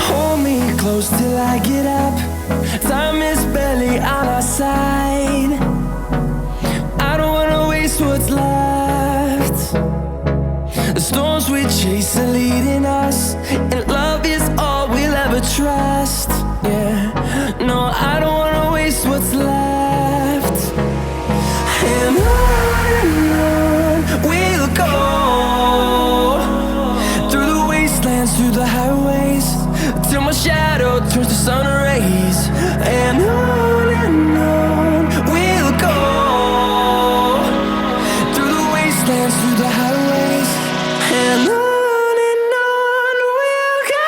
Hold me close till I get up. Time is barely on our side. I don't wanna waste what's left. The storms we chase are leading us, and love is all we'll ever trust. Yeah, no, I don't wanna waste what's left. And on we'll go, through the wastelands, through the highways, till my shadow turns to sun rays. And on we'll go, through the wastelands, through the highways, and on we'll go.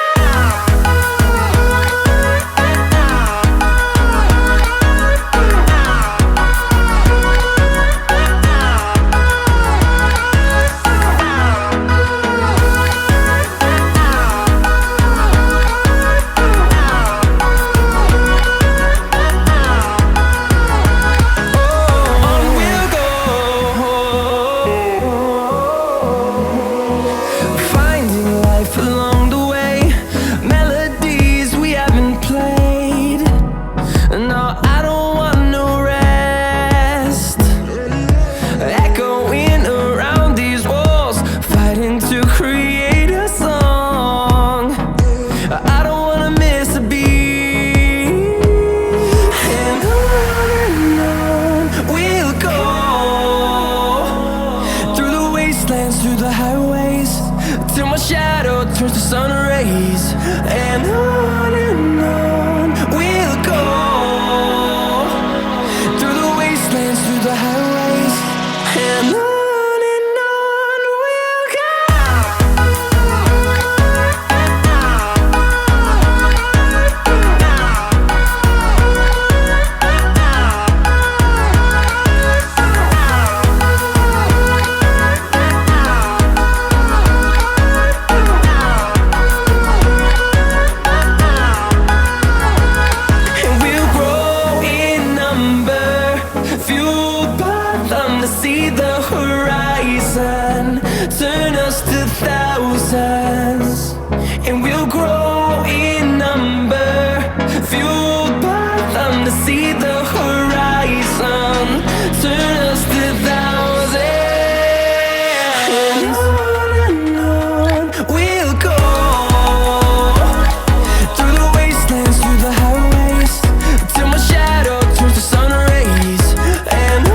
Through the highways, till my shadow turns to sun rays. And on we'll go, through the wastelands, through the highways, and on we'll go. See the horizon turn us to thousands, and we'll grow in number, fueled by them to see the horizon turn us to thousands. And on we'll go, through the wastelands, through the highways, till my shadow turns to sun rays. And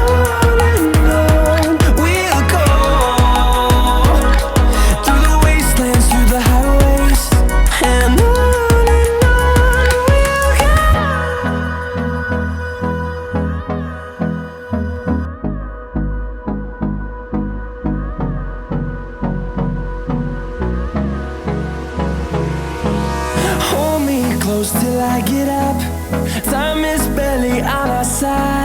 till I get up, time is barely on our side.